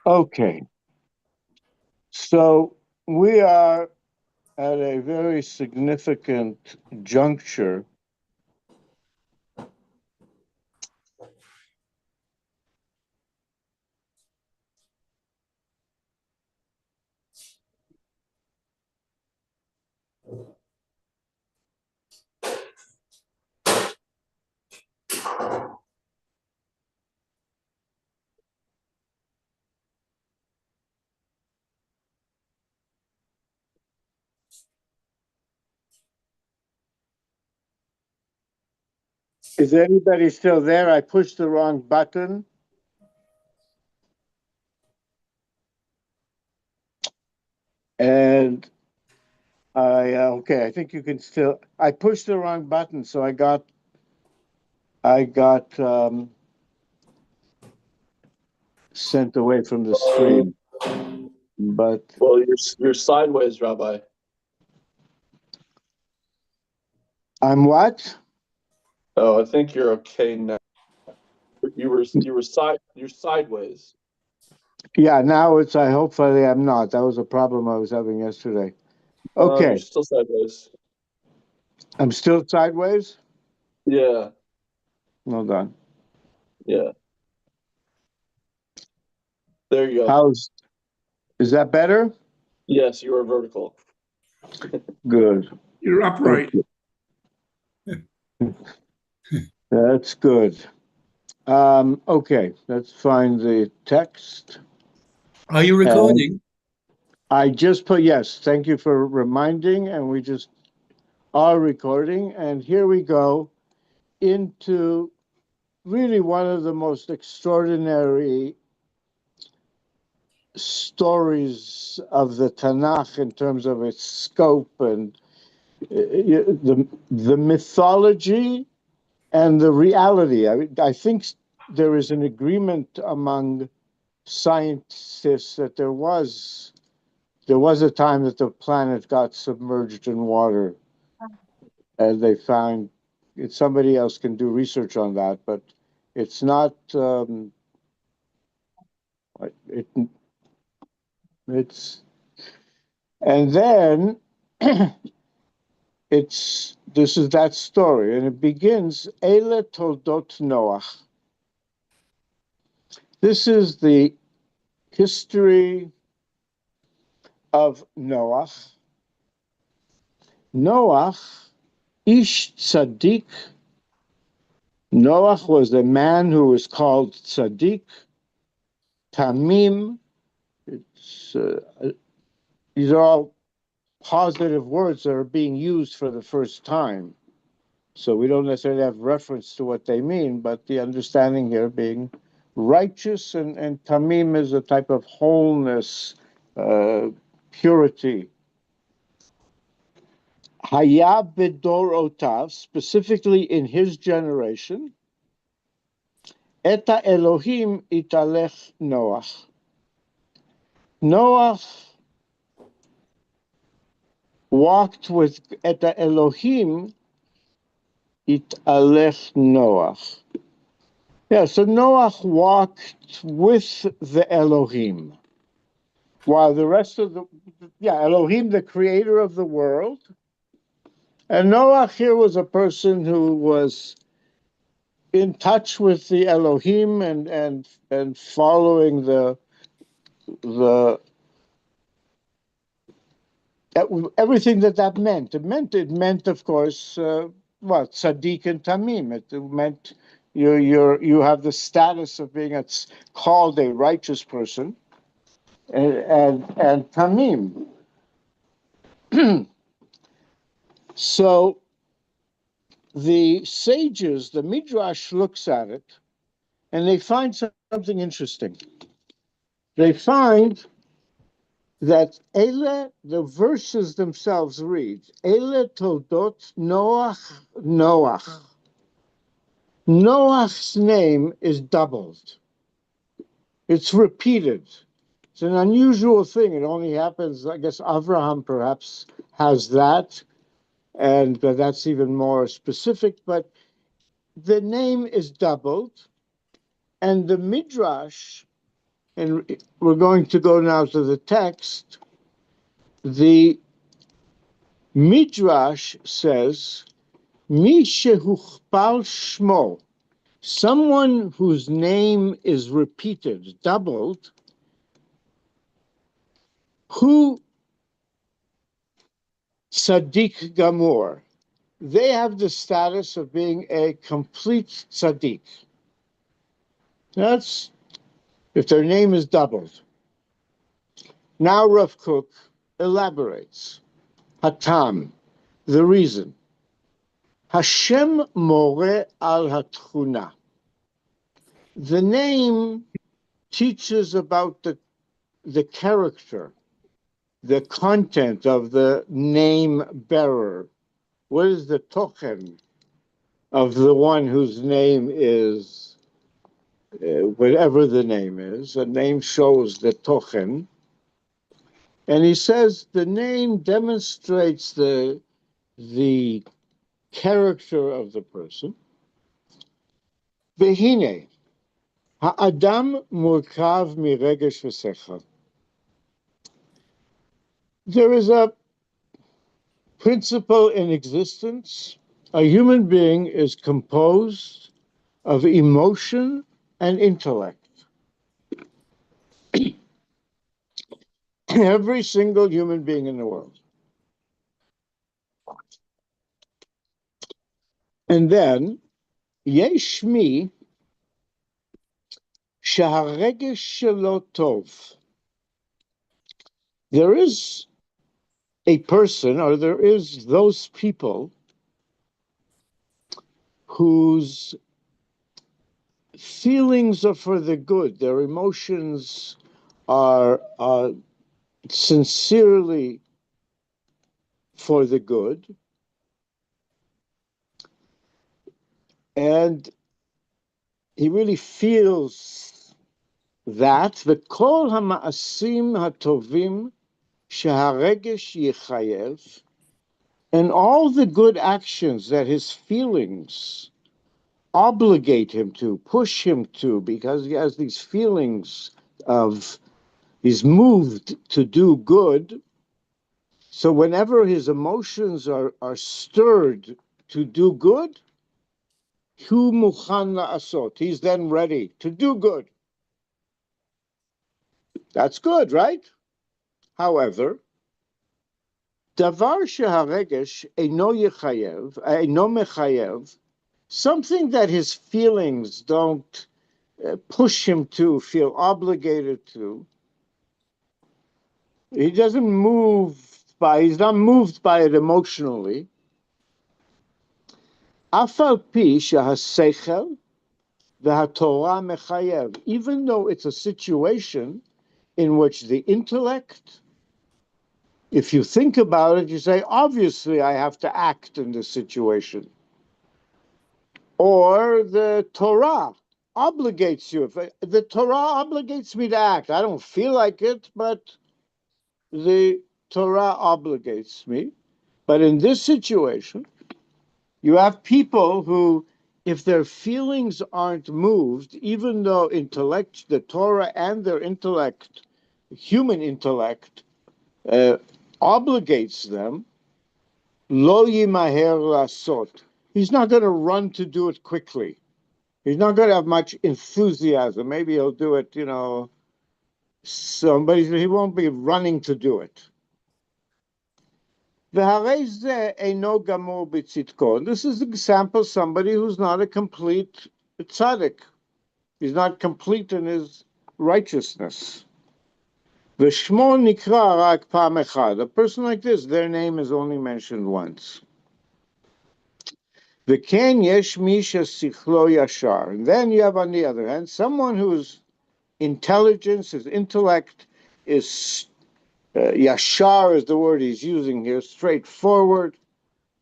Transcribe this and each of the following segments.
Okay, so we are at a very significant juncture Is anybody still there? I pushed the wrong button. And okay, I think you can still, I pushed the wrong button, so I got sent away from the stream. But Well, you're sideways, Rabbi. I'm what? Oh, I think you're okay now. You're sideways. Yeah, now it's, hopefully I'm not. That was a problem I was having yesterday. Okay. You're still sideways. I'm still sideways? Yeah. Hold on. Yeah. There you go. Is that better? Yes, you are vertical. Good. You're upright. Okay. That's good. Okay, let's find the text. Are you recording? I just put, yes, thank you for reminding, and we just are recording. And here we go into really one of the most extraordinary stories of the Tanakh in terms of its scope and the mythology and the reality. I think there is an agreement among scientists that there was a time that the planet got submerged in water, and they found somebody else can do research on that, but it's not. It's and then this is that story, and it begins Eile Toldot Noach. This is the history of Noach. Noach, Ish Tzaddik. Noach was a man who was called Tzaddik, Tamim. These are all positive words that are being used for the first time. So we don't necessarily have reference to what they mean, but the understanding here being righteous, and Tamim is a type of wholeness, purity. Haya bedor otav, specifically in his generation, Eta Elohim italech Noach. Noach walked with Eta Elohim italech Noach. Yeah, so Noach walked with the Elohim, while the rest of Elohim, the creator of the world. And Noach here was a person who was in touch with the Elohim and following the everything that meant. It meant, of course, tzaddik and tamim. It meant you have the status of being called a righteous person, and tamim. So the sages, the Midrash looks at it, and they find something interesting. They find that the verses themselves read, Eile Toldot Noach, Noach. Noach's name is doubled. It's repeated. It's an unusual thing. It only happens, I guess Avraham perhaps has that, and that's even more specific, but the name is doubled, and the Midrash and we're going to go now to the text. The Midrash says, Mi shehuchpal shmo, someone whose name is repeated, doubled, who tzaddik gamor, they have the status of being a complete tzaddik. That's if their name is doubled. Now Rav Kook elaborates. Hatam, the reason. Hashem more al hatchuna. The name teaches about the character, the content of the name bearer. What is the tochen of the one whose name is, whatever the name is? A name shows the tochen. And he says the name demonstrates the character of the person. Behine, ha'adam murkav miregesh v'sechel. There is a principle in existence. A human being is composed of emotion and intellect. Every single human being in the world. And then, yesh mi shaharegesh shelo tov. There is a person, or there is those people whose feelings are for the good. Their emotions are sincerely for the good. And he really feels that v'kol ha'ma'asim ha'tovim sheharegesh yichayev, and all the good actions that his feelings obligate him to, push him to, because he has these feelings of, he's moved to do good. So whenever his emotions are stirred to do good, hu mukhan la'asot, he's then ready to do good. That's good, right? However, davar sheharegesh eino yechayev, eino mechayev, something that his feelings don't push him to, feel obligated to. He doesn't he's not moved by it emotionally. Afal pi shehaseichel v'hatorah mechayev, even though it's a situation in which the intellect, if you think about it, you say, obviously I have to act in this situation. Or the Torah obligates you. If the Torah obligates me to act, I don't feel like it, but the Torah obligates me. But in this situation, you have people who, if their feelings aren't moved, even though the Torah and their intellect, human intellect, obligates them, lo yimaher lasot. He's not going to run to do it quickly. He's not going to have much enthusiasm. Maybe he'll do it, he won't be running to do it. This is an example of somebody who's not a complete tzaddik. He's not complete in his righteousness. A person like this, their name is only mentioned once. And then you have, on the other hand, someone whose intelligence, his intellect is yashar is the word he's using here, straightforward,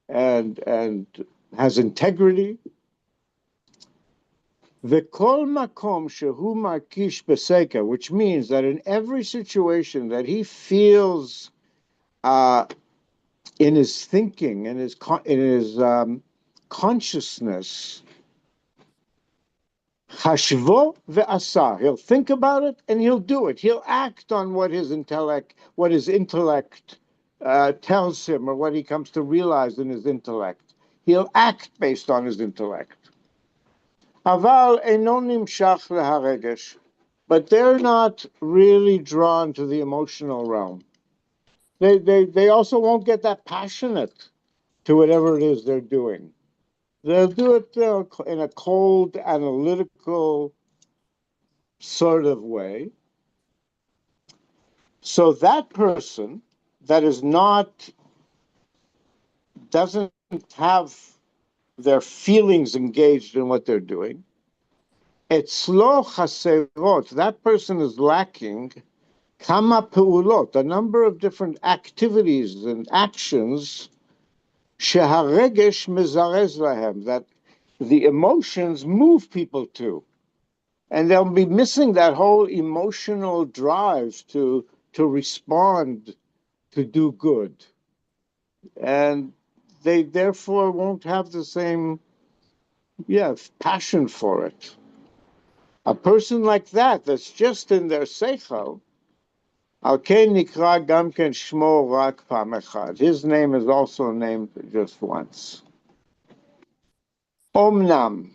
and has integrity. V'kol makom shehu markish beseka, which means that in every situation that he feels in his thinking, in his consciousness, Hashvo ve'asa. He'll think about it and he'll do it. He'll act on what his intellect tells him, or what he comes to realize in his intellect. He'll act based on his intellect. Aval eino nimshach leharegesh. But they're not really drawn to the emotional realm. They also won't get that passionate to whatever it is they're doing. They'll do it in a cold, analytical sort of way. So that person that doesn't have their feelings engaged in what they're doing, etzlo chaserot, that person is lacking kama peulot, a number of different activities and actions, sheharegesh mezarez lahem, that the emotions move people to. And they'll be missing that whole emotional drive to respond, to do good. And they therefore won't have the same, passion for it. A person like that, that's just in their seichel, al ken nikra gam ken shmo rak pam echad. His name is also named just once. Omnam.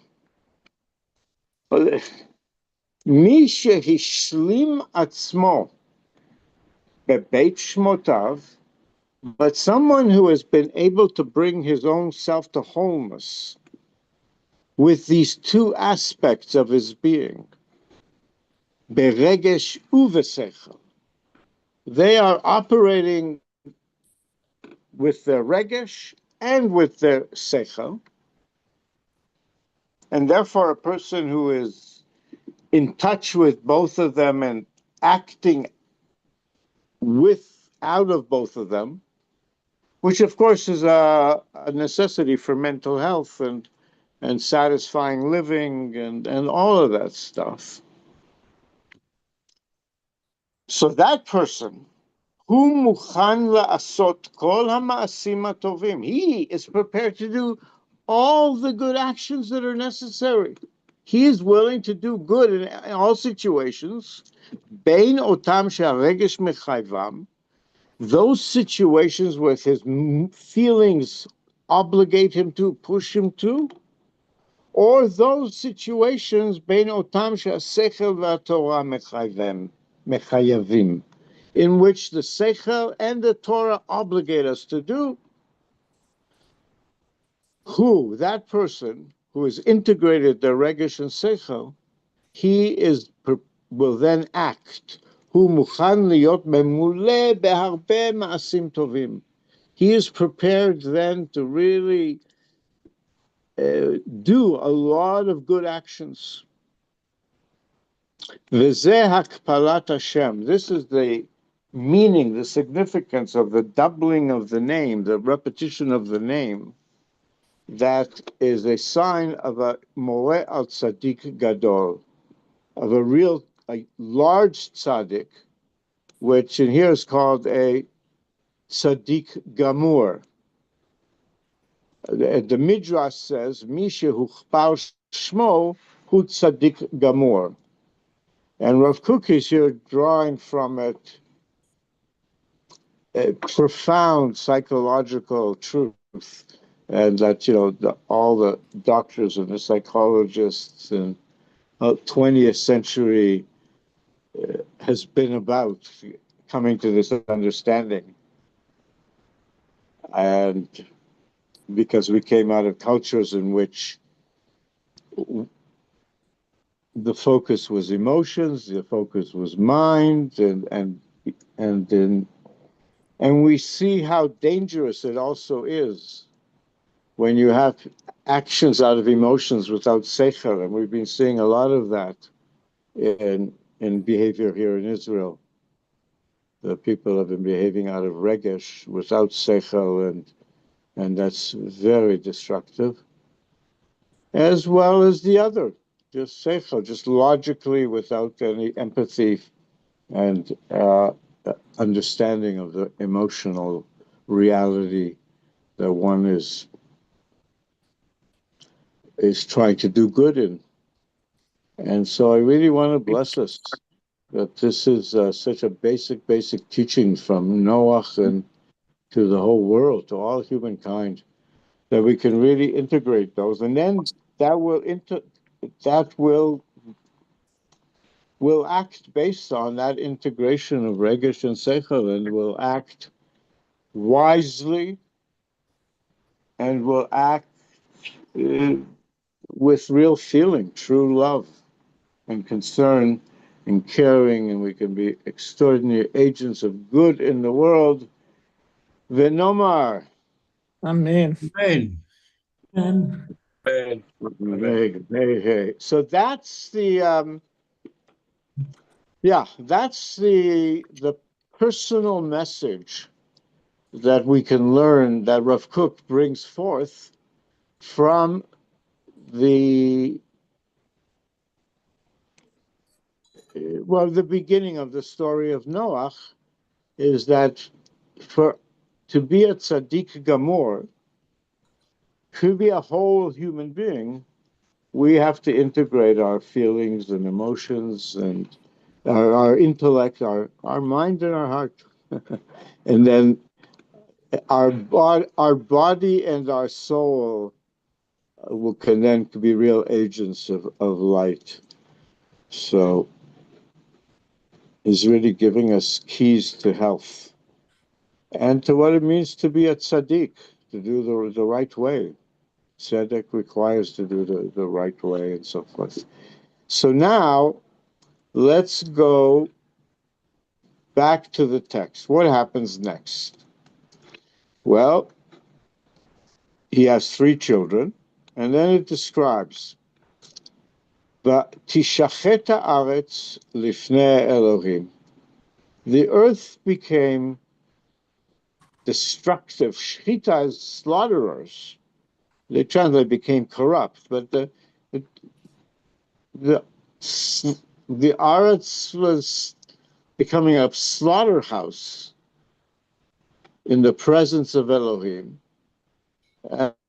Mi shehishlim atzmo bebeit shmotav, but someone who has been able to bring his own self to wholeness with these two aspects of his being, beregesh uvesechel, they are operating with their regesh and with their sechel, and therefore a person who is in touch with both of them and acting out of both of them, which of course is a necessity for mental health and satisfying living and all of that stuff. So that person, hu mukhan la'asot kol ha'ma'asim hatovim, he is prepared to do all the good actions that are necessary. He is willing to do good in all situations. Bein otam she'haregesh mechayvam, those situations where his feelings obligate him to, push him to, or those situations bein otam she'asechel v'atorah mechayavim, in which the sechel and the Torah obligate us to do. That person who has integrated the regesh and sechel, will then act. Hu mukhan liyot memule beharbe ma'asim tovim. He is prepared then to really do a lot of good actions. V'zeh hakpalat Hashem. This is the meaning, the significance of the doubling of the name, the repetition of the name. That is a sign of a moreh al tzaddik gadol, of a large tzaddik, which in here is called a tzaddik gamur. The Midrash says, Mi shehuchpar shmo hu tzaddik gamur. And Rav Kook is here drawing from it a profound psychological truth, and that, all the doctors and the psychologists in 20th century has been about coming to this understanding. And because we came out of cultures in which the focus was emotions, the focus was mind, and we see how dangerous it also is when you have actions out of emotions without seichel, and we've been seeing a lot of that in behavior here in Israel. The people have been behaving out of regesh without seichel, and that's very destructive. As well as the other, just seichel, just logically without any empathy and understanding of the emotional reality that one is trying to do good in. And so I really want to bless us that this is such a basic teaching from Noah and to the whole world, to all humankind, that we can really integrate those, and then that will act based on that integration of Regesh and Seichel, and will act wisely, and will act with real feeling, true love and concern and caring, and we can be extraordinary agents of good in the world. Venomar. Amen. Amen. And Hey. So that's the that's the personal message that we can learn that Rav Kook brings forth from the the beginning of the story of Noah, is that to be a tzaddik gamor, to be a whole human being, we have to integrate our feelings and emotions and our intellect, our mind and our heart. And then our body and our soul can then be real agents of light. So he's really giving us keys to health and to what it means to be a tzaddik, to do the right way. Tzedek requires to do the right way and so forth. So now let's go back to the text. What happens next? Well, he has 3 children, and then it describes "V'tishachet haaretz lifnei Elohim." The earth became destructive. Shechita is slaughterers. They translate became corrupt, but the Aretz was becoming a slaughterhouse in the presence of Elohim.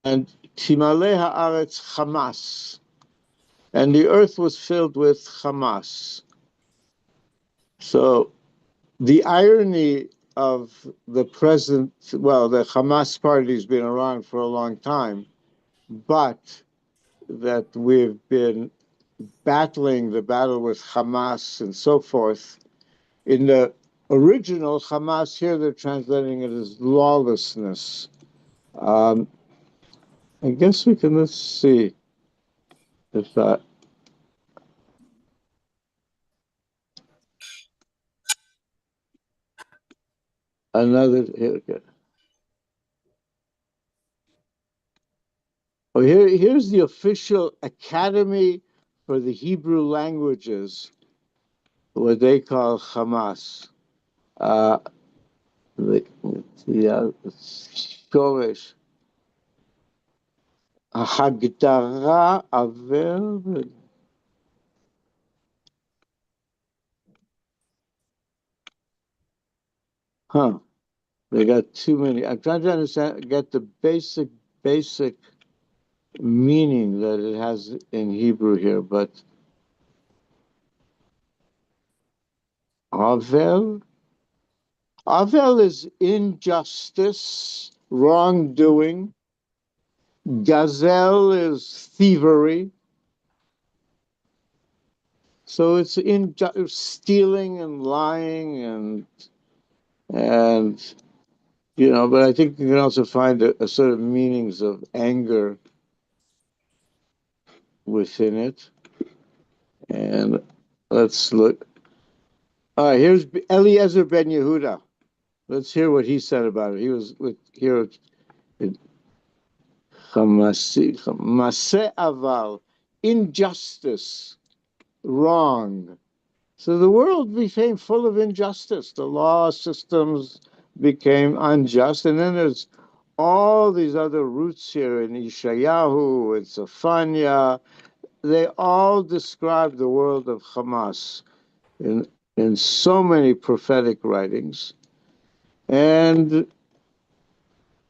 And Timaleh haaretz Hamas, and the earth was filled with Hamas. So the irony of the present, the Hamas party has been around for a long time, but that we've been battling the battle with Hamas and so forth. In the original Hamas, here they're translating it as lawlessness. I guess we can, let's see if another, here's the official Academy for the Hebrew Languages, what they call Hamas. Shoresh. ההגדרה עבר... They got too many. I'm trying to understand, get the basic meaning that it has in Hebrew here, but Avel is injustice, wrongdoing. Gazelle is thievery. So it's stealing and lying and but I think you can also find a sort of meanings of anger within it. And let's look. All right, here's Eliezer ben Yehuda. Let's hear what he said about it. He was here at Maseh aval, injustice, wrong. So the world became full of injustice. The law systems became unjust. And then there's all these other roots here in Yeshayahu, in Zephaniah. They all describe the world of Hamas in so many prophetic writings. And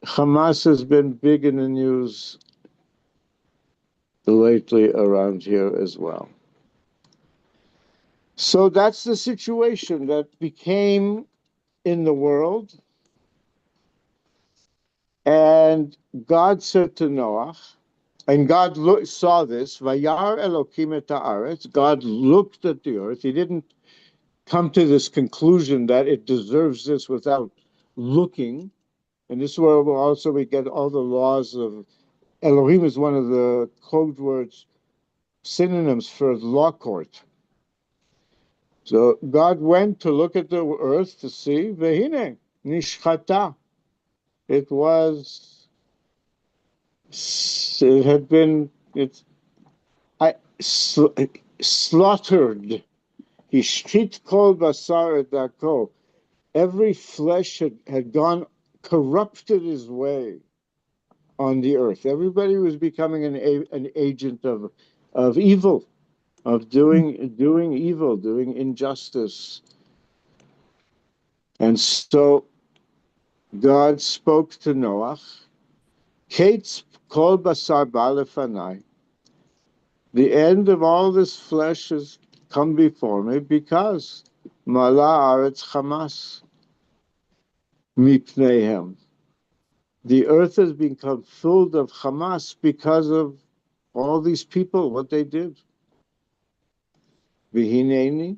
Hamas has been big in the news lately around here as well. So that's the situation that became in the world. And God said to Noah, and God saw this, Vayar Elokim et haaretz. God looked at the earth. He didn't come to this conclusion that it deserves this without looking. And this is where also we get all the laws of Elohim is one of the code words, synonyms for law court. So God went to look at the earth to see, Vehine, Nishchata. It had been, slaughtered. Hishchit kol basar et dako. Every flesh had gone, corrupted his way on the earth. Everybody was becoming an agent of evil, of doing evil, doing injustice. And so God spoke to Noah, Kates kol basar ba'lefanai. The end of all this flesh has come before me because Mala Aretz Hamas mipneihem. The earth has become filled of Hamas because of all these people, what they did. Vihineni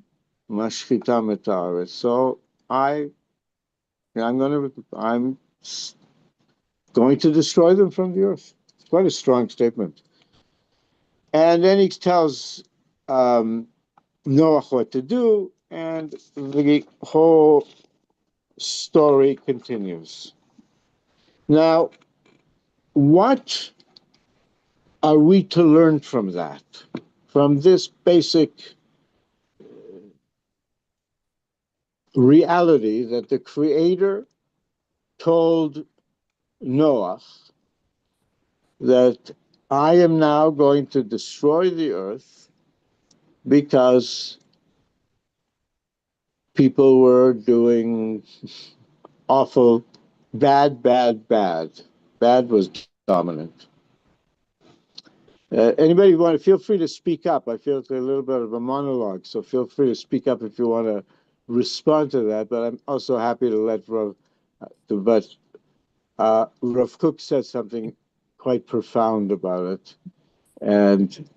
mashchitam et haaretz. So I'm going to destroy them from the earth. It's quite a strong statement. And then he tells Noah what to do, and the whole story continues. Now, what are we to learn from that? From this basic reality that the Creator told Noah that I am now going to destroy the earth because people were doing awful, bad. Bad was dominant. Anybody want to feel free to speak up? I feel it's a little bit of a monologue, so feel free to speak up if you want to respond to that. But I'm also happy to let Rav Kook said something quite profound about it, and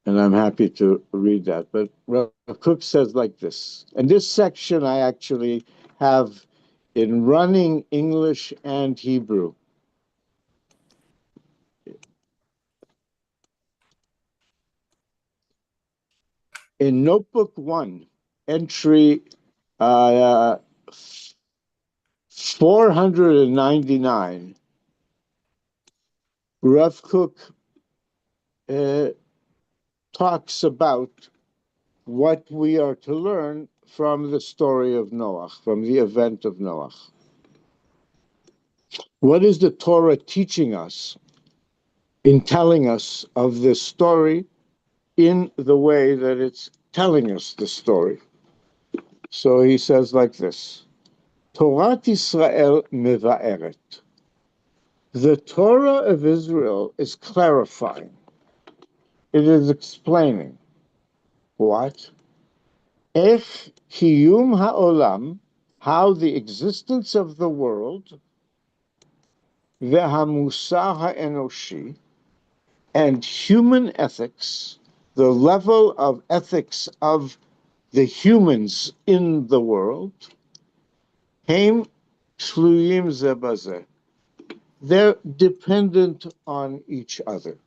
I'm happy to read that. But Rav Kook says like this, and this section I actually have in running English and Hebrew. In Notebook 1, entry 499, Rav Kook talks about what we are to learn from the story of Noah, from the event of Noah. What is the Torah teaching us in telling us of this story in the way that it's telling us the story? So he says like this, Torat Israel meva'eret. The Torah of Israel is clarifying. It is explaining what? Ech kiyum ha'olam, how the existence of the world, ve'hamusar ha'enoshi, and human ethics, the level of ethics of the humans in the world, heim tluyim ze bazeh. They're dependent on each other.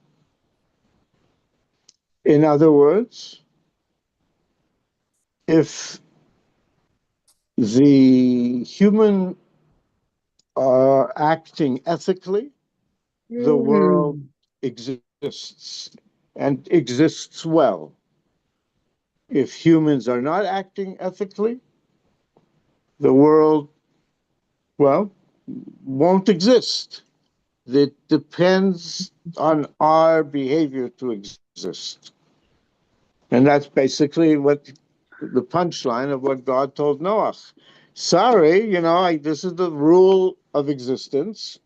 In other words, if the human are acting ethically, the world exists and exists well. If humans are not acting ethically, the world, well, won't exist. It depends on our behavior to exist. And that's basically what the punchline of what God told Noah. Sorry, this is the rule of existence.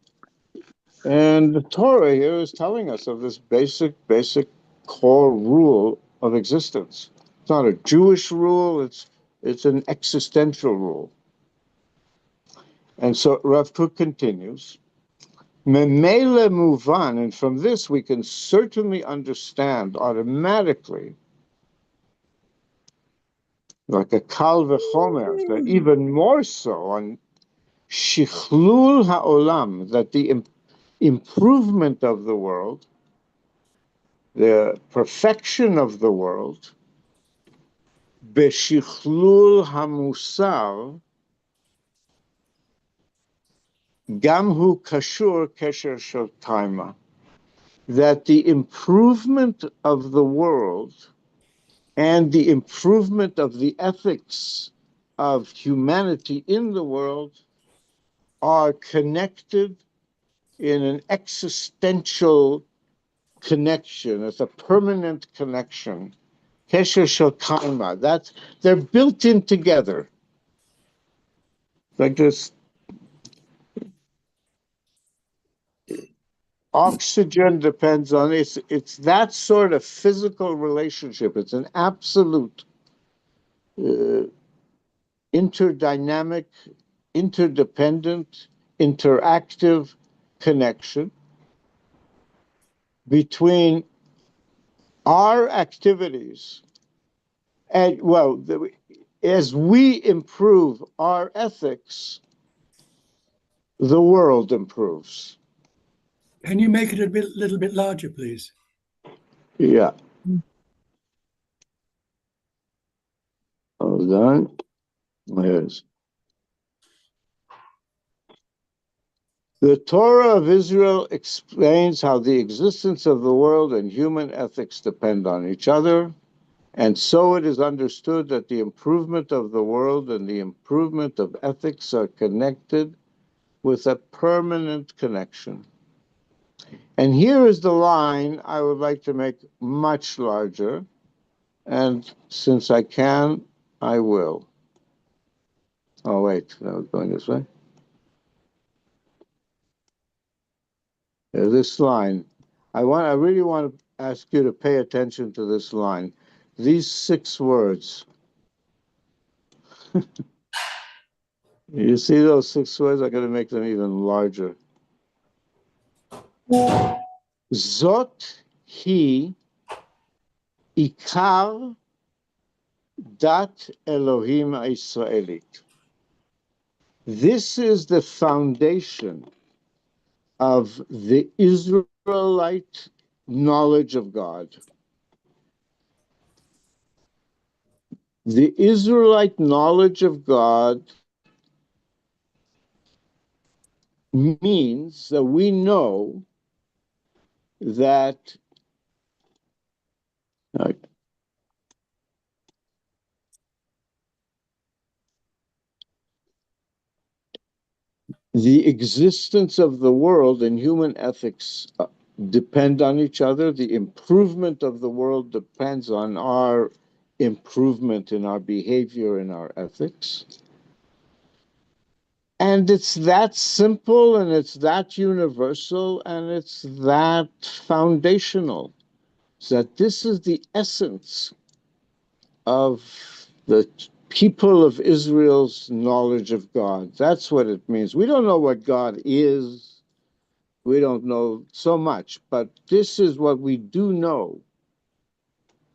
And the Torah here is telling us of this basic core rule of existence. It's not a Jewish rule, it's an existential rule. And so Rav Kook continues, Memele muvan, and from this we can certainly understand automatically, like a kal v'chomer, but even more so on shichlul ha'olam, that the improvement of the world, the perfection of the world, b'shichlul hamusar, gam hu kashur kesher shel taima, that the improvement of the world and the improvement of the ethics of humanity in the world are connected in an existential connection. It's a permanent connection. Kesher shel kaima. They're built in together. Like this oxygen depends on it's that sort of physical relationship. It's an absolute interdynamic, interdependent, interactive connection between our activities and, well, as we improve our ethics, the world improves. Can you make it a little bit larger, please? Yeah. Hold on. Here's. The Torah of Israel explains how the existence of the world and human ethics depend on each other, and so it is understood that the improvement of the world and the improvement of ethics are connected with a permanent connection. And here is the line I would like to make much larger, and since I can, I will. Oh, wait, I was going this way. This line, I really want to ask you to pay attention to this line. These 6 words. You see those 6 words? I'm going to make them even larger. Zot hi ikar dat Elohim Israelit. This is the foundation of the Israelite knowledge of God. The Israelite knowledge of God means that we know that the existence of the world and human ethics depend on each other. The improvement of the world depends on our improvement in our behavior and our ethics. And it's that simple, and it's that universal, and it's that foundational. That this is the essence of the people of Israel's knowledge of God. That's what it means. We don't know what God is. We don't know so much, but this is what we do know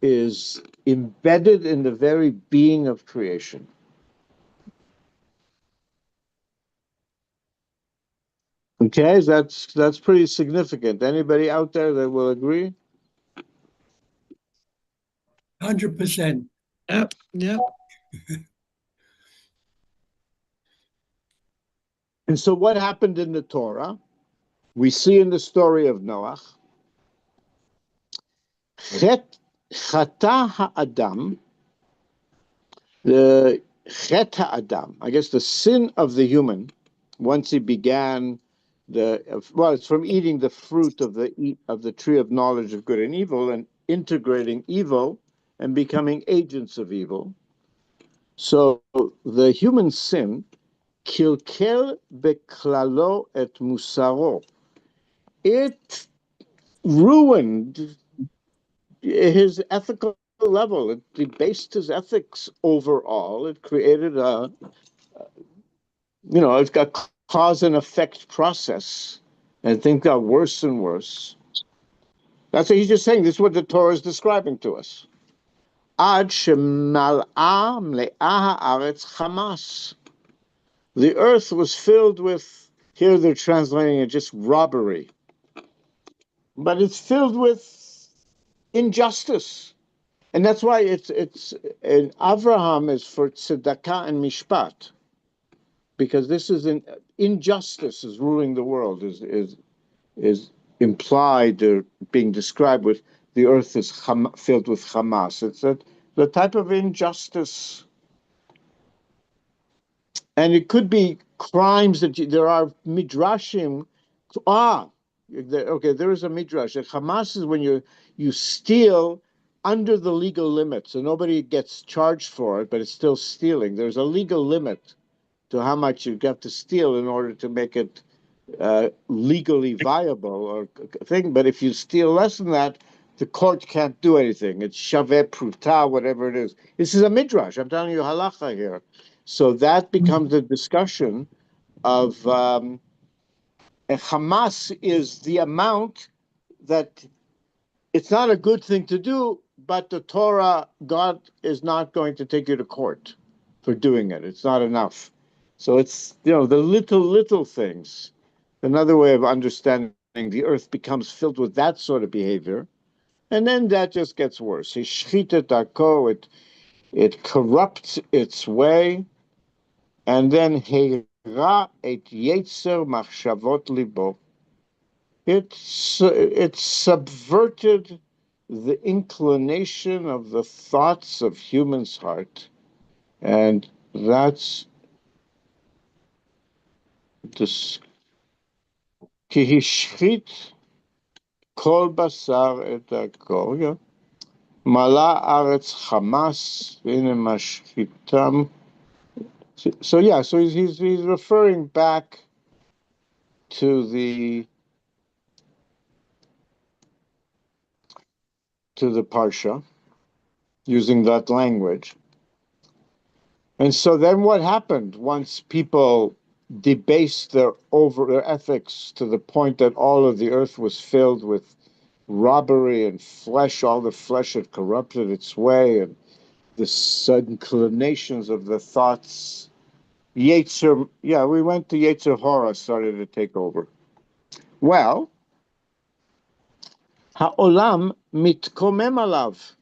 is embedded in the very being of creation. Okay, that's pretty significant. Anybody out there that will agree? 100%. Yep. Yep. And so what happened in the Torah? We see in the story of Noah, Chata ha'adam, the Chet ha'adam, I guess the sin of the human, once he began it's from eating the fruit of the tree of knowledge of good and evil and integrating evil and becoming agents of evil. So the human sin, kilkel beklalo et musaro, it ruined his ethical level. It debased his ethics overall. It created it's got cause and effect process, and things got worse and worse. That's what he's just saying. This is what the Torah is describing to us. Ad shemal'a mle'a ha'aretz chamas. The earth was filled with, here they're translating it just robbery, but it's filled with injustice. And that's why it's and Avraham is for tzedakah and mishpat, because this is an injustice is ruling the world, is implied or being described with the earth is filled with Hamas. It's the type of injustice, and it could be crimes that there are midrashim. Okay, there is a midrash. Hamas is when you steal under the legal limit, so nobody gets charged for it, but it's still stealing. There's a legal limit to how much you have to steal in order to make it legally viable or thing. But if you steal less than that, the court can't do anything. It's shaveh pruta, whatever it is. This is a midrash. I'm telling you halacha here. So that becomes a discussion of Hamas is the amount that it's not a good thing to do, but the Torah, God is not going to take you to court for doing it. It's not enough. So it's, the little things. Another way of understanding the earth becomes filled with that sort of behavior, and then that just gets worse. It corrupts its way, and then Heira et Yetzer machshavot libo. It subverted the inclination of the thoughts of human's heart, and that's this. Ki hishchit kol basar et hakol, mala aretz Hamas v'hine mashchitam. So he's referring back to the parsha, using that language. And so then what happened once people debased their ethics to the point that all of the earth was filled with robbery and flesh, all the flesh had corrupted its way, and the inclinations of the thoughts, we went to Yetzer Hora, started to take over. Well, ha'olam mitkomem alav.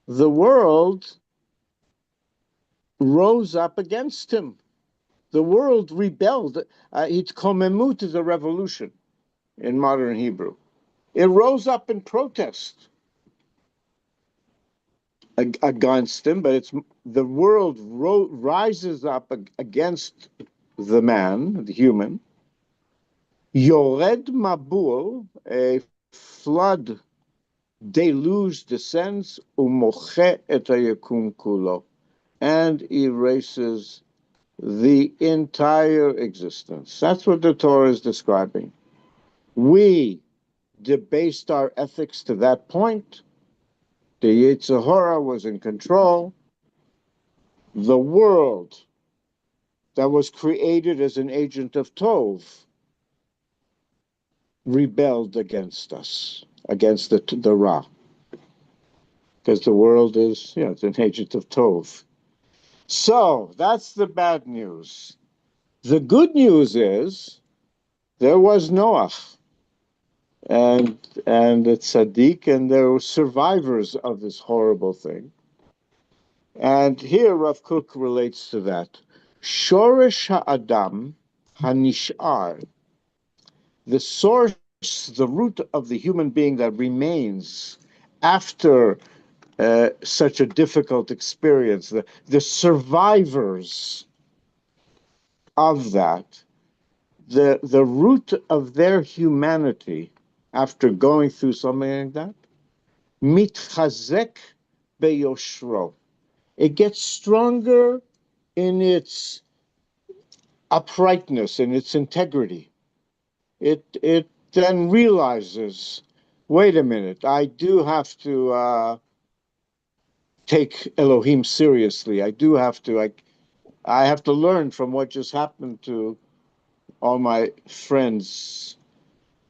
The world rose up against him. The world rebelled. Hitkomemut is a revolution in modern Hebrew. It rose up in protest against him, but the world rises up against the man, the human. Yored Mabul, a flood deluge descends, umoche et hayekum kulo, and erases the entire existence. That's what the Torah is describing. We debased our ethics to that point. The Yetzer Hora was in control. The world that was created as an agent of Tov rebelled against us, against the Ra, because the world is, it's an agent of Tov. So that's the bad news. The good news is there was Noah and the tzaddik, and there were survivors of this horrible thing. And here Rav Kook relates to that. Shoresh ha'adam hanishar, the source, the root of the human being that remains after such a difficult experience, the survivors of that, the root of their humanity after going through something like that, mitchazek beyoshro. It gets stronger in its uprightness, in its integrity. It then realizes, wait a minute, I do have to take Elohim seriously. I do have to. I have to learn from what just happened to all my friends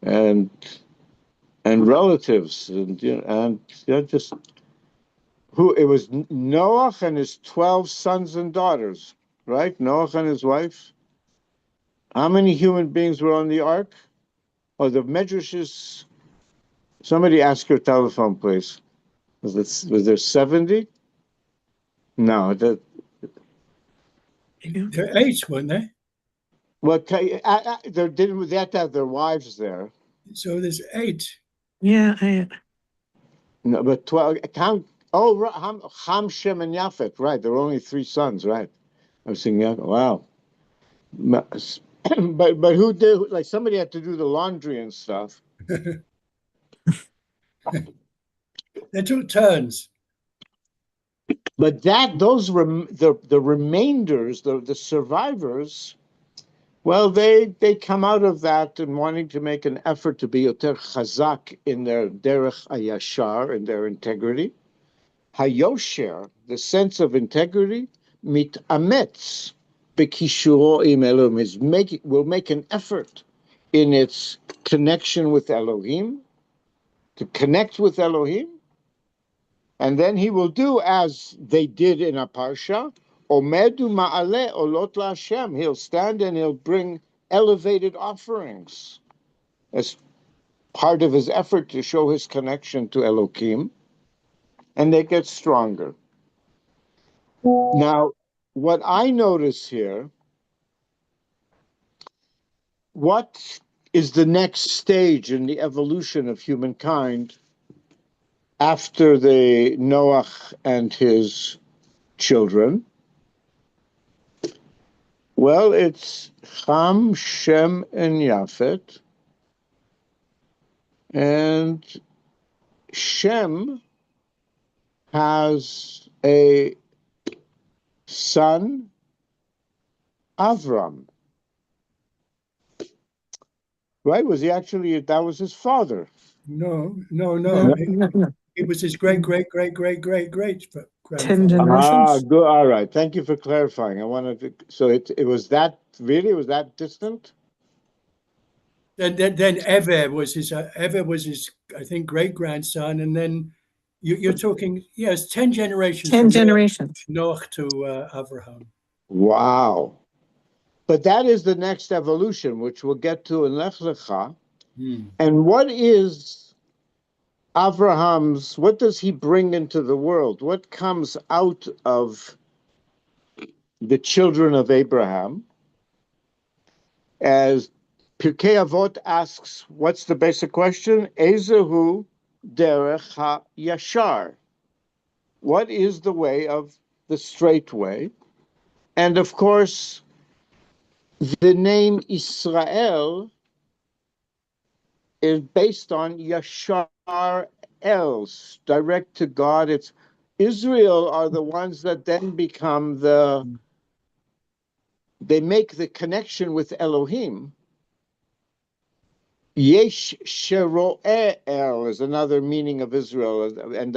and relatives, and just who it was. Noah and his 12 sons and daughters, right? Noah and his wife. How many human beings were on the ark? Oh, the Medrash. Somebody ask your telephone, please. Was there 70? No, There are 8, weren't there? well, they had to have their wives there. So there's 8. Yeah, No, but 12. Count. Oh, Ham, Shem, and Yafet. Right, there were only 3 sons. Right. I was thinking, wow. But who did? Like somebody had to do the laundry and stuff. They took turns. But the remainders, the survivors, well, they come out of that and wanting to make an effort to be yoter chazak in their derech hayashar, in their integrity. Hayosher, the sense of integrity, mitametz bekishuro im Elohim, will make an effort in its connection with Elohim, to connect with Elohim. And then he will do as they did in a parsha, Omedu ma'ale olot la'Hashem. He'll stand and he'll bring elevated offerings as part of his effort to show his connection to Elohim, and they get stronger. Now, what I notice here, what is the next stage in the evolution of humankind after the Noah and his children? Well, it's Ham, Shem, and Yafet. And Shem has a son, Avram. Right? Was he actually, that was his father? No. It was his great 10 grandfather. generations. Good. All right. Thank you for clarifying. I wanted to, so it was that, really? Was that distant? Then Ever was his, I think, great grandson, and then you're talking, yes, 10 generations. 10 generations. Noah to Abraham. Wow. But that is the next evolution, which we'll get to in Lech Lecha. And what is Abraham's, what does he bring into the world? What comes out of the children of Abraham? As Pirkei Avot asks, what's the basic question? Ezehu derech ha-yashar. What is the way of the straight way? And of course, the name Israel is based on Yashar Els, direct to God. It's Israel are the ones that then become they make the connection with Elohim. Yesh Shero'eh El is another meaning of Israel, and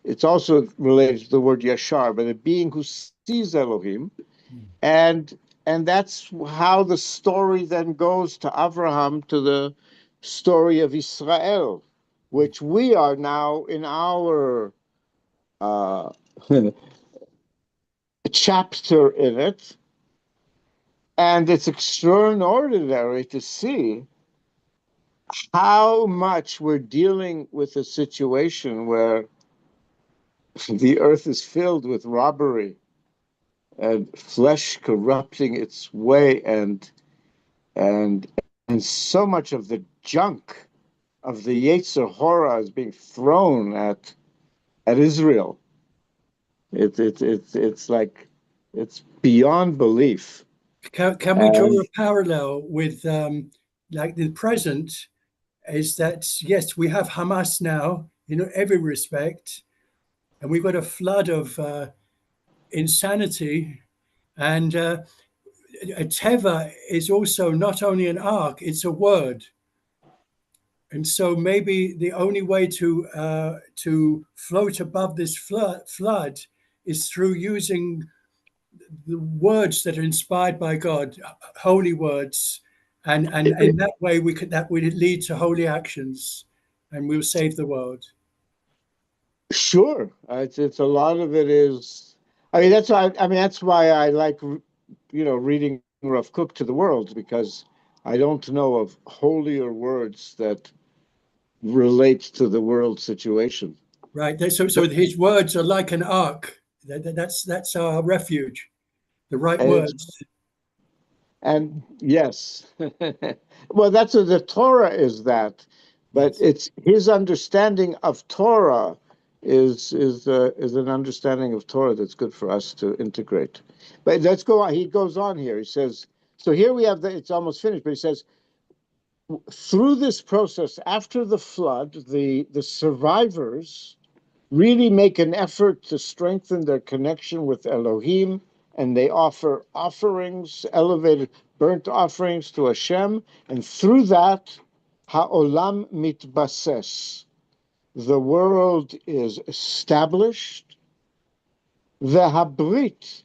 it's also related to the word Yashar, but a being who sees Elohim. And that's how the story then goes to Abraham, to the story of Israel, which we are now in our chapter in it. And it's extraordinary to see how much we're dealing with a situation where the earth is filled with robbery and flesh corrupting its way, and so much of the junk of the Yetzer Hora is being thrown at Israel. It's like, it's beyond belief. Can we draw a parallel with like the present? Is that, yes, we have Hamas now in every respect, and we've got a flood of insanity, and a teva is also not only an ark, it's a word. And so maybe the only way to float above this flood is through using the words that are inspired by God, holy words, and in that way that would lead to holy actions, and we'll save the world. Sure, it's a lot of it is. I mean, that's why I like, reading Rav Kook to the world, because I don't know of holier words that relate to the world situation. Right. So his words are like an ark. That's our refuge. The right words. And yes, well, that's what the Torah is that, but it's his understanding of Torah is an understanding of Torah that's good for us to integrate. But let's go on. He goes on here. He says, so here we have it's almost finished, but he says, through this process after the flood, the survivors really make an effort to strengthen their connection with Elohim, and they offer offerings, elevated burnt offerings to Hashem, and through that, ha'olam mitbases, the world is established, ve'habrit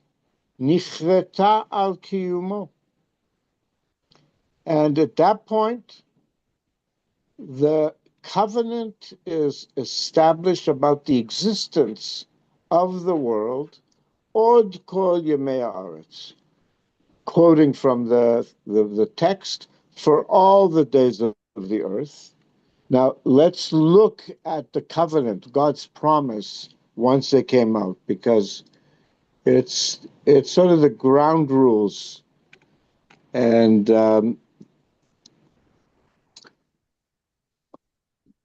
nichreta al kiyumo, and at that point, the covenant is established about the existence of the world, od kol yemei haaretz, quoting from the text, for all the days of the earth. Now, let's look at the covenant, God's promise, once they came out, because it's sort of the ground rules. And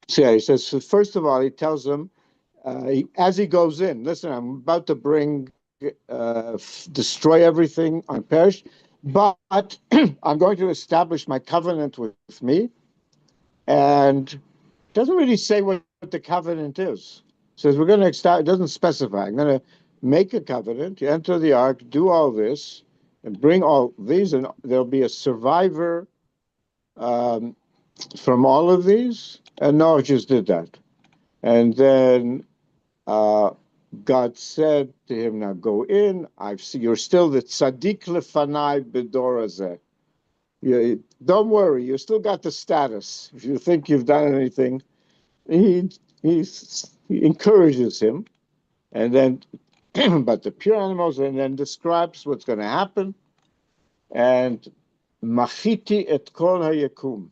so yeah, he says, so first of all, he tells them, as he goes in, listen, I'm about to destroy everything on perish, but I'm going to establish my covenant with me. And it doesn't really say what the covenant is. It says we're going to start, it doesn't specify. I'm going to make a covenant, you enter the ark, do all this, and bring all these, and there'll be a survivor from all of these. And Noah just did that. And then God said to him, now go in. You're still the tzaddik lefanai b'dorazeh. Don't worry, you still got the status. If you think you've done anything, he encourages him, and then, but the pure animals, and then describes what's going to happen. And machiti et kol hayakum,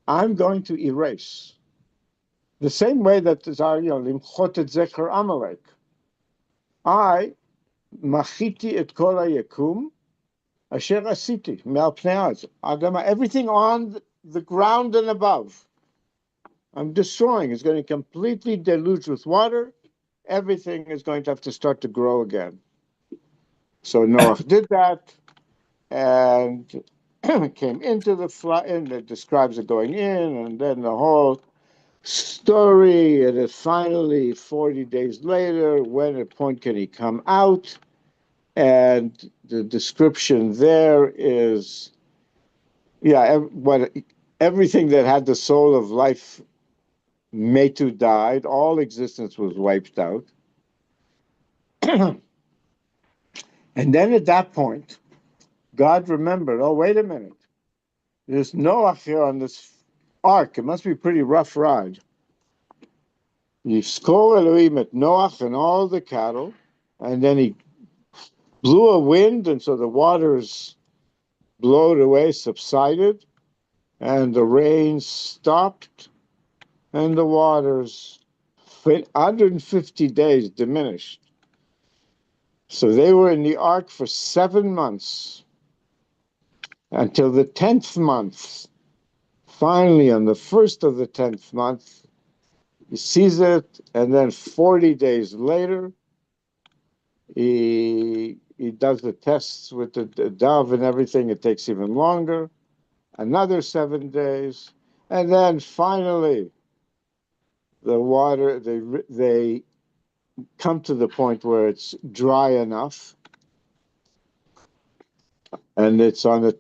I'm going to erase. The same way that limchot et zecher Amalek. I machiti et kol hayakum. Asher asiti me'al pnei haaretz. Everything on the ground and above, I'm destroying. It's going to completely deluge with water. Everything is going to have to start to grow again. So Noah did that, and came into the flood, and it describes it going in, and then the whole story, and it finally, 40 days later, when at point can he come out? And the description there is, everything that had the soul of life, Metu died, all existence was wiped out. And then at that point, God remembered, oh, wait a minute. There's Noah here on this ark. It must be a pretty rough ride. Yishkol Elohim at Noah and all the cattle, and then he blew a wind, and so the waters blowed away, subsided, and the rain stopped, and the waters, 150 days, diminished. So they were in the ark for 7 months, until the 10th month. Finally, on the first of the 10th month, he sees it, and then 40 days later, he does the tests with the dove and everything. It takes even longer. Another 7 days, and then finally, the water, they come to the point where it's dry enough, and it's on the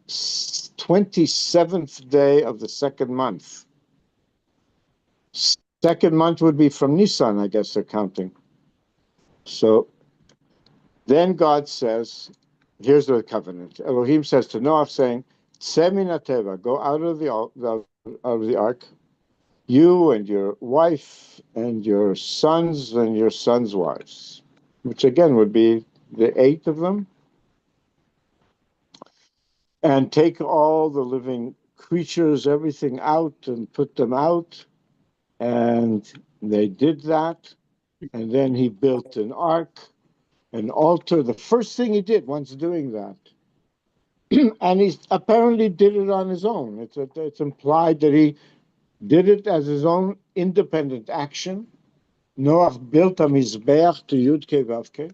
27th day of the second month. Second month would be from Nisan, I guess they're counting. So then God says, here's the covenant. Elohim says to Noah, saying, "Tseh min hateva, go out of the ark, you and your wife and your sons wives," which again would be the 8 of them, "and take all the living creatures, everything out, and put them out." And they did that. And then he built an ark, an altar. The first thing he did once doing that, and he apparently did it on his own. It's implied that he did it as his own independent action. Noah built a mizbeach to Yud-Kei Vav-Kei.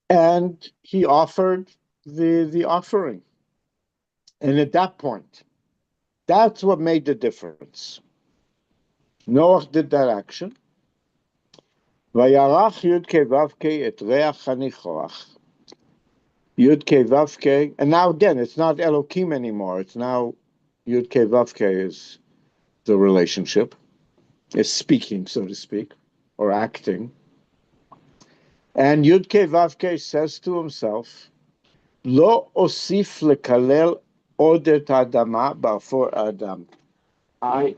And he offered the offering. And at that point, that's what made the difference. Noah did that action. Vayarach Yud-Kei Vav-Kei et reach hanichoach. Yud-Kei Vav-Kei. And now again, it's not Elohim anymore. It's now Yud-Kei Vav-Kei is the relationship. Is speaking, so to speak, or acting. And Yud-Kei Vav-Kei says to himself, Lo osif lekalel od et adama ba'for Adam. I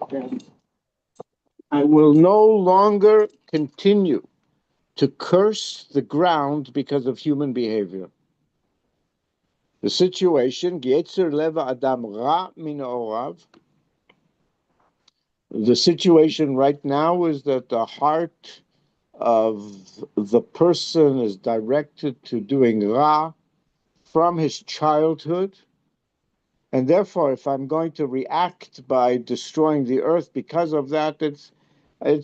will no longer continue to curse the ground because of human behavior. The situation, Yetzer leva Adam ra min orav. The situation right now is that the heart of the person is directed to doing ra from his childhood. And therefore, if I'm going to react by destroying the earth because of that, it's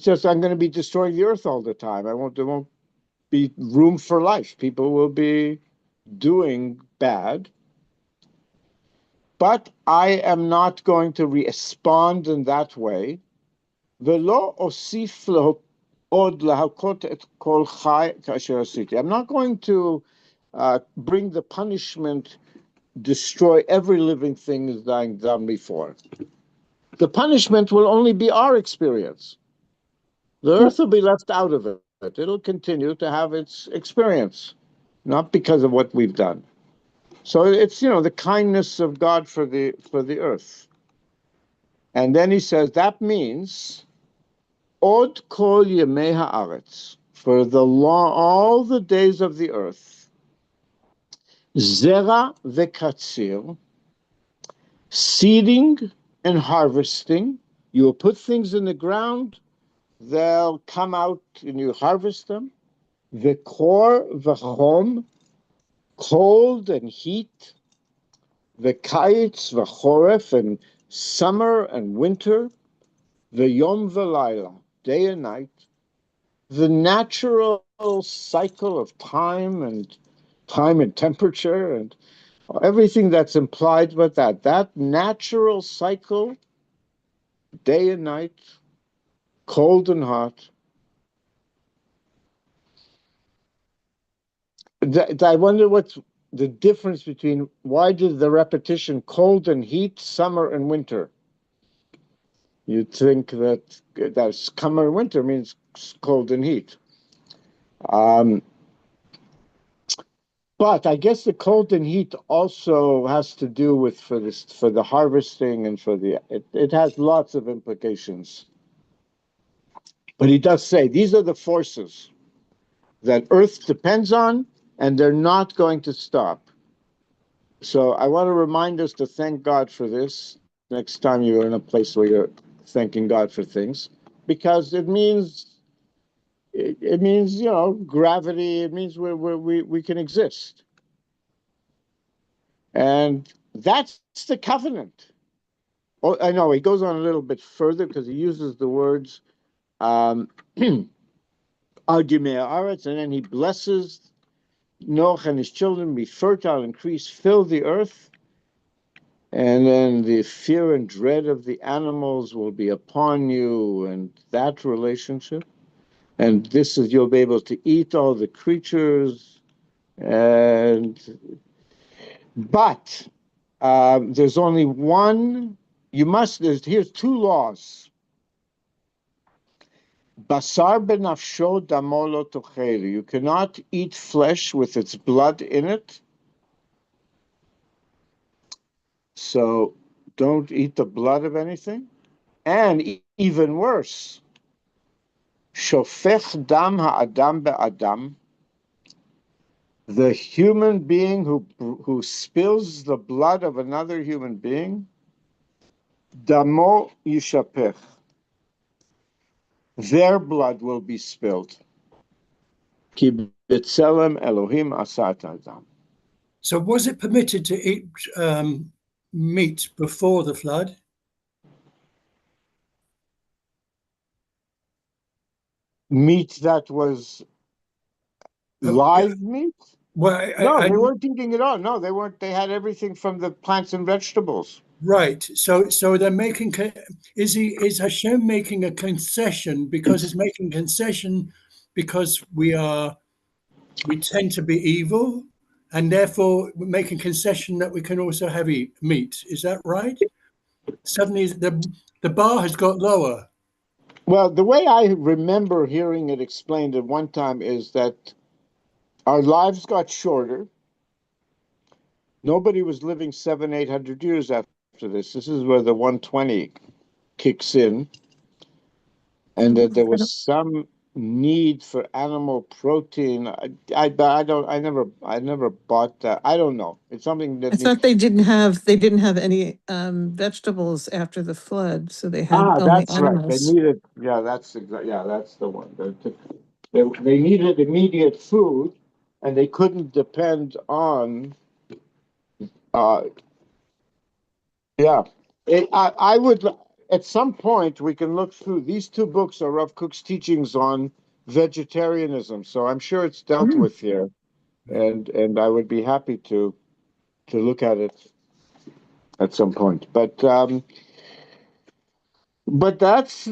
just I'm going to be destroying the earth all the time. There won't be room for life. People will be doing bad. But I am not going to respond in that way. Velo osif od lahakot et kol chai kasher asiti. I'm not going to bring the punishment, destroy every living thing as I've done before. The punishment will only be our experience. The earth will be left out of it. It'll continue to have its experience, not because of what we've done. So it's, the kindness of God for the earth. And then he says that means od kol yemei haaretz, for all the days of the earth, zera vekatzir, seeding and harvesting. You will put things in the ground, they'll come out and you harvest them. V'kor v'chom, cold and heat. V'kayitz v'choref, and summer and winter. V'yom v'layla, day and night. The natural cycle of time and temperature and everything that's implied with that natural cycle, day and night, cold and hot. I wonder what's the difference between why did the repetition cold and heat, summer and winter? You'd think that summer and winter means cold and heat. But I guess the cold and heat also has to do with for the harvesting and it has lots of implications. But he does say these are the forces that Earth depends on, and they're not going to stop. So I want to remind us to thank God for this next time you're in a place where you're thanking God for things, because it means gravity. It means we can exist. And that's the covenant. Oh, I know he goes on a little bit further because he uses the words Agimei Aretz, and then he blesses Noah and his children, be fertile, increase, fill the earth. And then the fear and dread of the animals will be upon you, and that relationship. And this is, you'll be able to eat all the creatures, but there's only one, here's two laws. Basar benafsho damo lo tochelu. You cannot eat flesh with its blood in it. So don't eat the blood of anything. And even worse, shofech dam ha'adam be'adam. The human being who spills the blood of another human being, damo yishapech. Their blood will be spilled. Ki b'tselem Elohim asat adam. So was it permitted to eat meat before the flood? Meat that was live meat? Well, No, they weren't eating it all. No, they weren't. They had everything from the plants and vegetables. Right. So they're making. Is Hashem making a concession because it's making concession because we tend to be evil, and therefore we're making concession that we can also have meat. Is that right? Suddenly the bar has got lower. Well, the way I remember hearing it explained at one time is that our lives got shorter. Nobody was living 700-800 years after this. This is where the 120 kicks in, and that there was some need for animal protein. I never bought that. I don't know. It's something that I thought they didn't have any vegetables after the flood, so they had only that's right. They animals. needed, that's the one. They needed immediate food, and they couldn't depend on. I would, at some point, we can look through. These two books are Rav Kook's teachings on vegetarianism, so I'm sure it's dealt with here, and I would be happy to look at it at some point. But that's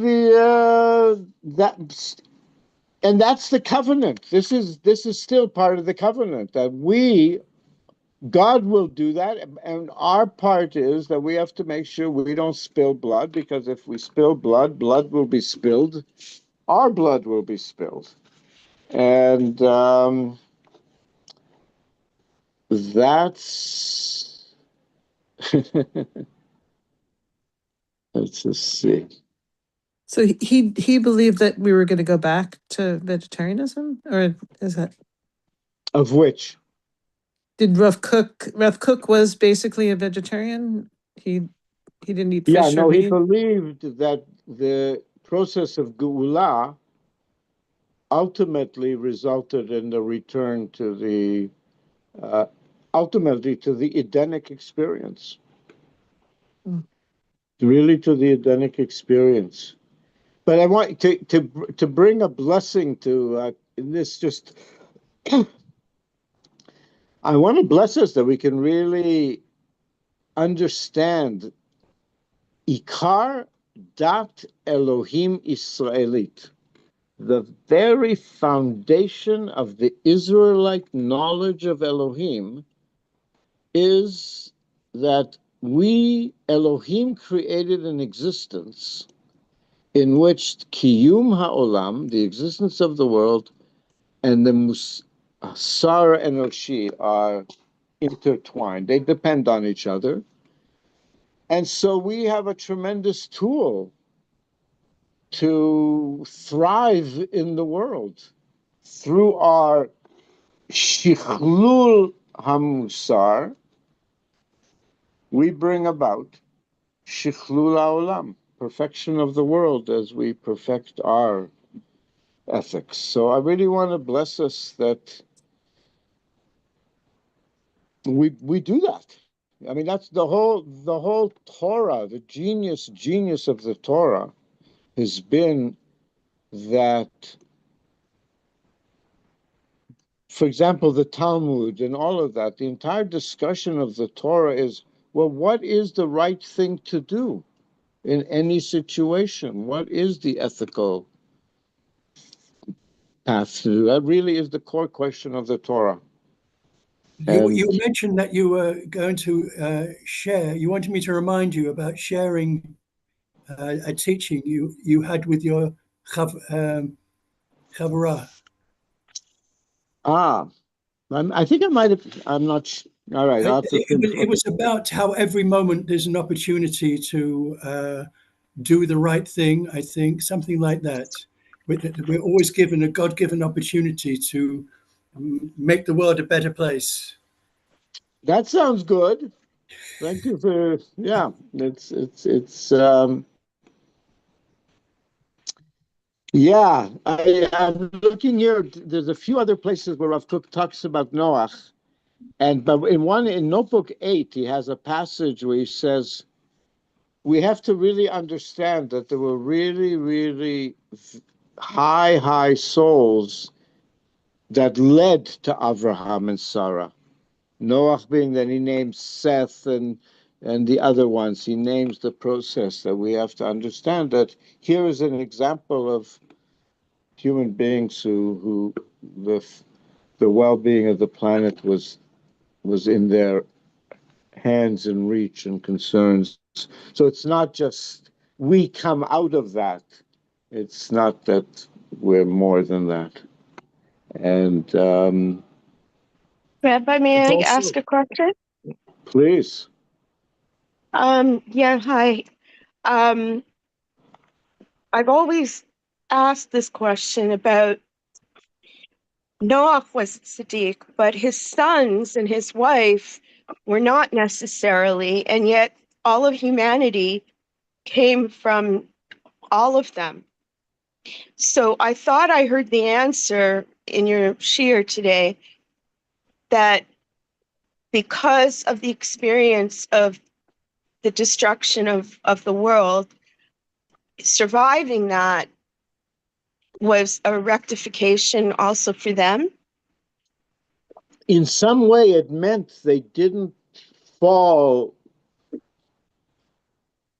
that's the covenant. This is still part of the covenant that God will do that, and our part is that we have to make sure we don't spill blood, because if we spill blood, blood will be spilled. Our blood will be spilled, and that's. Let's just see. So he believed that we were going to go back to vegetarianism, or is that Of which? Did Rav Kook was basically a vegetarian? He didn't eat fish or he meat? believed that the process of Geula ultimately resulted in the return to the Edenic experience. Really, to the Edenic experience. But I want to bring a blessing to this. Just I want to bless us that we can really understand Ikar Dat Elohim Israelit. The very foundation of the Israelite knowledge of Elohim is that Elohim created an existence in which Kiyum Ha'olam, the existence of the world, and the Musar Enoshi are intertwined. They depend on each other. And so we have a tremendous tool to thrive in the world through our Shichlul HaMusar. We bring about Shichlul HaOlam, perfection of the world, as we perfect our ethics. So I really want to bless us that we do that. I mean, that's the whole Torah. The genius of the Torah has been that, for example, the Talmud and all of that, the entire discussion of the Torah is, well, what is the right thing to do in any situation? What is the ethical path to do. That really is the core question of the Torah. You mentioned that you were going to share. You wanted me to remind you about sharing a teaching you had with your chavara. I think I might have. I'm not. All right, I'll have to think. It was about how every moment there's an opportunity to do the right thing. I think something like that. We're always given a God-given opportunity to make the world a better place. That sounds good. Thank you for. Yeah, yeah, I'm looking here. There's a few other places where Rav Kook talks about Noach, but in Notebook 8, he has a passage where he says, we have to really understand that there were really, really high souls that led to Abraham and Sarah. Noach being, then he names Seth and the other ones. He names the process that we have to understand that here is an example of human beings who the well-being of the planet was in their hands and reach and concerns. So it's not just we come out of that. It's not that we're more than that. And Rabbi, may I ask a question? Please. Yeah, hi. I've always asked this question about Noah was Sadiq, but his sons and his wife were not necessarily, and yet all of humanity came from all of them. So I thought I heard the answer in your shiur today that because of the experience of the destruction of the world, surviving that was a rectification also for them. In some way, it meant they didn't fall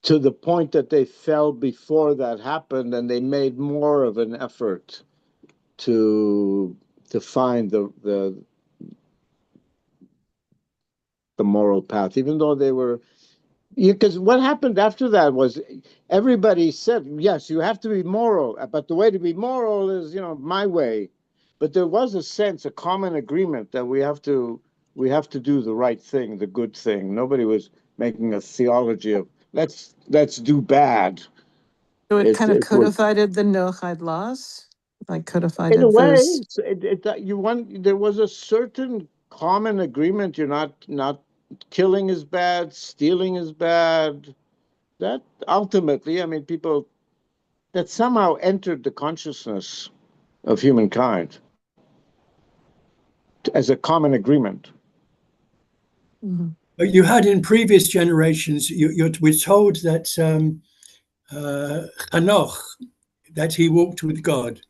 to the point that they fell before that happened, and they made more of an effort to find the moral path, even though they were. Because what happened after that was everybody said, yes, you have to be moral, but the way to be moral is, my way. But there was a sense, a common agreement that we have to do the right thing, the good thing. Nobody was making a theology of let's do bad. So it kind of codified the Noahide laws, like codified in a way. those. There was a certain common agreement. You're not killing is bad, stealing is bad. That ultimately, people that somehow entered the consciousness of humankind as a common agreement. Mm-hmm. But you had in previous generations, we're told that Hanoch, that he walked with God.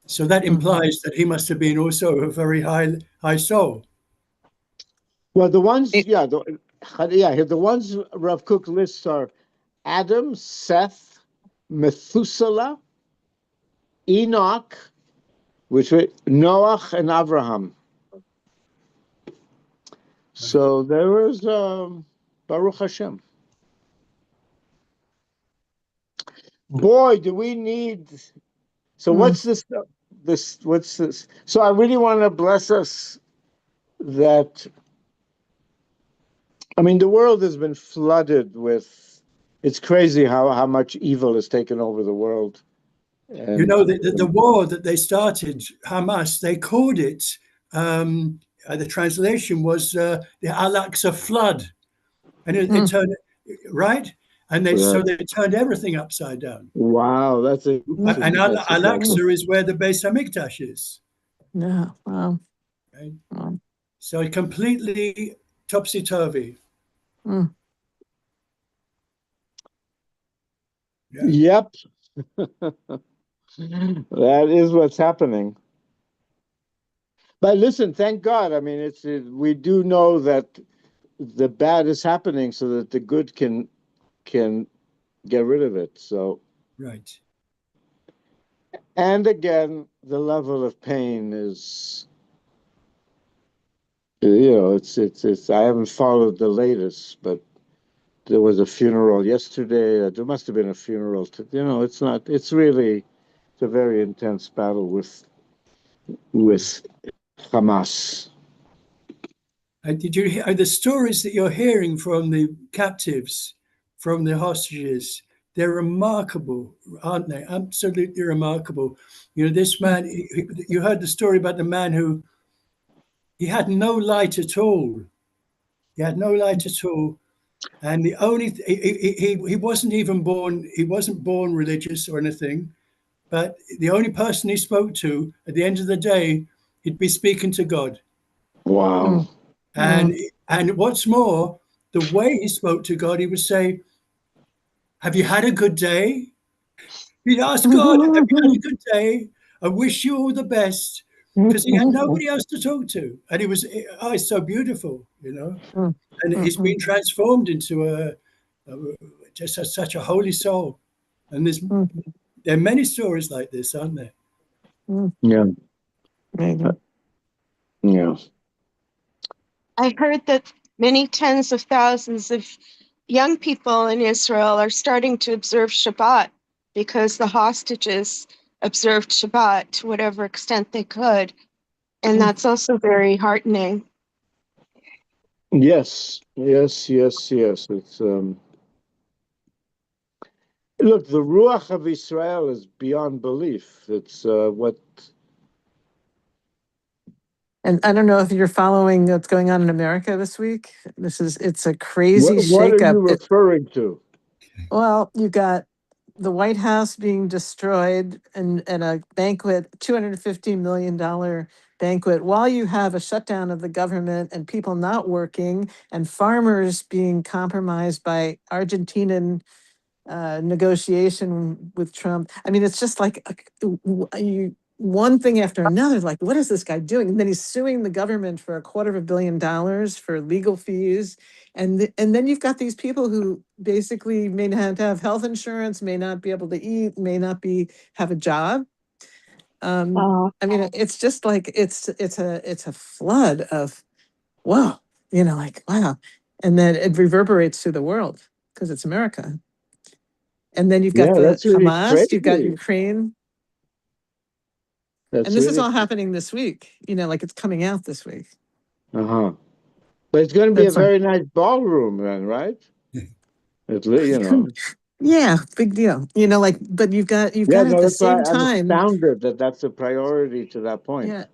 So that implies that he must have been also a very high soul. Well, the ones, the ones Rav Kook lists are Adam, Seth, Methuselah, Enoch, which were Noach, and Abraham. So there was Baruch Hashem. Boy, do we need. So what's this? What's this? So I really want to bless us that. The world has been flooded with. It's crazy how much evil has taken over the world. And, the war that they started, Hamas, they called it. The translation was the Al-Aqsa flood, and it turned right, and so they turned everything upside down. Wow, that's a. And Al-Aqsa is where the Beis Hamikdash is. Yeah, wow. Right? Wow. So completely topsy-turvy. Mm. Yeah. Yep. That is what's happening. But listen, thank God. We do know that the bad is happening so that the good can get rid of it. So right. And again, the level of pain is, it's. I haven't followed the latest, but there was a funeral yesterday. There must have been a funeral. It's not. It's really, it's a very intense battle with Hamas. Did you hear the stories that you're hearing from the captives, from the hostages? They're remarkable, aren't they? Absolutely remarkable. This man, you heard the story about the man who, he had no light at all. He had no light at all. And the only, he wasn't even born, he wasn't born religious or anything, but the only person he spoke to at the end of the day, he'd be speaking to God. Wow. And what's more, the way he spoke to God, he would say, "Have you had a good day?" He'd ask God, "Have you had a good day? I wish you all the best," because he had nobody else to talk to, and it's so beautiful, And he's been transformed into just such a holy soul. And there are many stories like this, aren't there? Yeah. Maybe. Yeah. I heard that many tens of thousands of young people in Israel are starting to observe Shabbat because the hostages observed Shabbat to whatever extent they could. And that's also very heartening. Yes. It's look, the Ruach of Israel is beyond belief. It's what. And I don't know if you're following what's going on in America this week. It's a crazy What are you shakeup. referring to? Well, you got the White House being destroyed and a banquet, $250 million banquet, while you have a shutdown of the government and people not working and farmers being compromised by Argentinian negotiation with Trump. I mean, it's just like one thing after another. Like, what is this guy doing? And then he's suing the government for $250 million for legal fees. And then you've got these people who basically may not have health insurance, may not be able to eat, may not have a job. I mean, it's just like it's a flood of whoa, like wow, and then it reverberates through the world because it's America. And then you've got the That's really Hamas, you've got crazy. Ukraine. That's And this really is all happening this week, like it's coming out this week. But it's going to be a very nice ballroom then, right? Yeah, big deal. But you've got at the same time. I'm astounded that that's a priority to that point. Yeah.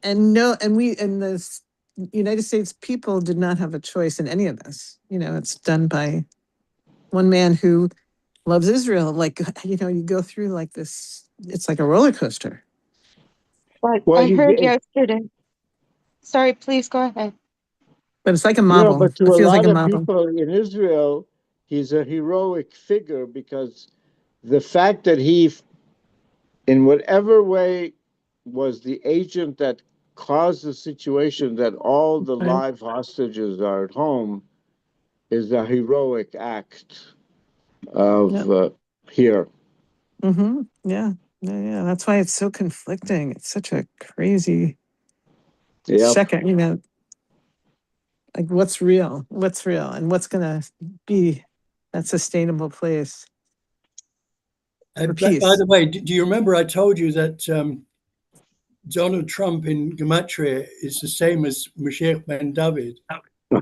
And the United States people did not have a choice in any of this. It's done by one man who loves Israel. Like, you go through like this, it's like a roller coaster. But I heard yesterday. Sorry, please go ahead. But it's like a model. But to it a feels lot like a of model. people in Israel, he's a heroic figure because the fact that he, in whatever way, was the agent that caused the situation that all the live hostages are at home is a heroic act of here. Yeah. That's why it's so conflicting. It's such a crazy second, like what's real, and what's going to be that sustainable place for peace. By the way, do you remember I told you that Donald Trump in Gematria is the same as Mashiach ben David? Oh, no.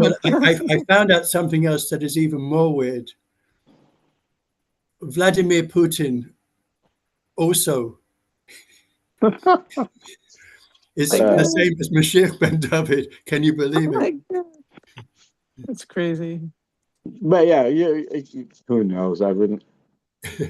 Well, I found out something else that is even more weird. Vladimir Putin also is the same as Mashiach ben David. Can you believe it? That's crazy. But yeah, who knows? I wouldn't.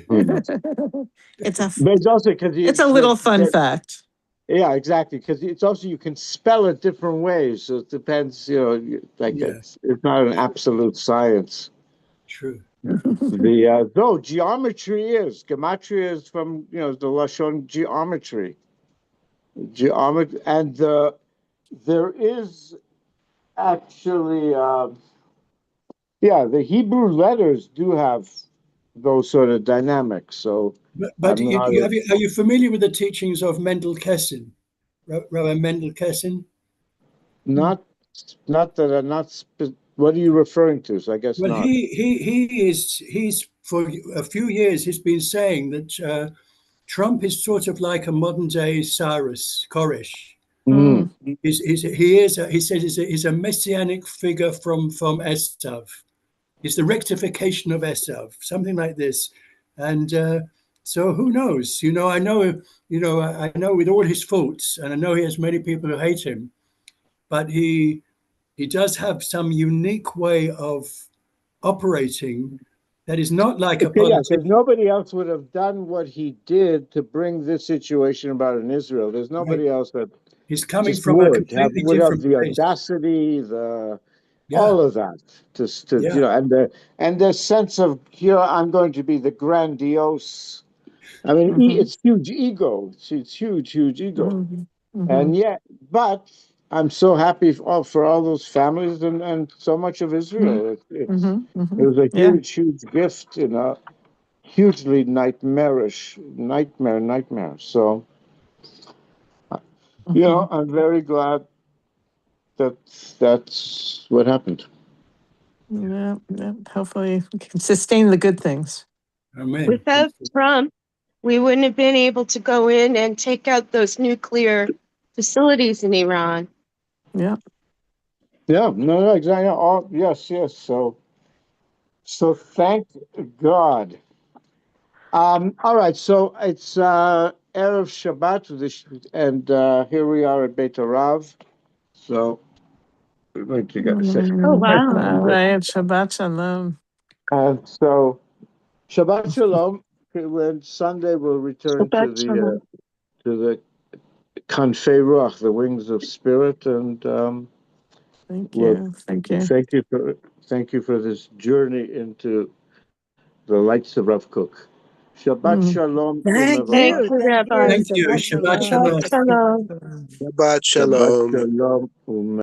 Who knows? But it's also because it's a little fun fact. Yeah, exactly. Because it's also you can spell it different ways, so it depends. It's not an absolute science. True. Though geometry is gematria is from the lashon geometry. Geometry, and there is actually the Hebrew letters do have those sort of dynamics. So, But I'm not are you familiar with the teachings of Mendel Kessin, Rabbi Mendel Kessin? not that I'm not. What are you referring to? So I guess Well, not. he's for a few years he's been saying that Trump is sort of like a modern day Cyrus Koresh. Mm. He says he's a messianic figure from Esav. It's the rectification of Esav, something like this. And so who knows? I know with all his faults, and I know he has many people who hate him, but he does have some unique way of operating that is not like a Yeah, politician. because nobody else would have done what he did to bring this situation about in Israel. There's nobody else that He's coming just from a would completely have different the place. audacity, Yeah. all of that, and the sense of here I'm going to be the grandiose. I mean, it's huge ego. It's huge ego, and yet, but I'm so happy for all those families and so much of Israel. It was a Yeah. huge gift, hugely nightmare. So, I'm very glad that that's what happened. Yeah. Hopefully we can sustain the good things. Amen. Without Trump, we wouldn't have been able to go in and take out those nuclear facilities in Iran. Yeah. Yeah, no, exactly. Oh, yes. So thank God. All right. So it's Erev Shabbat, and here we are at Beit RAV. So we're going to get Oh, wow. All right. Shabbat Shalom. and so Shabbat Shalom. When Sunday we'll return to the Kanfei Ruach, the wings of spirit, and Thank well, you. Thank you. thank you for this journey into the lights of Rav Kook. Shabbat Shalom. Thank Thank you. you, Thank Rabbi. you. Thank you. Shabbat Shalom. Shalom. Shabbat Shabbat Shalom. Shalom.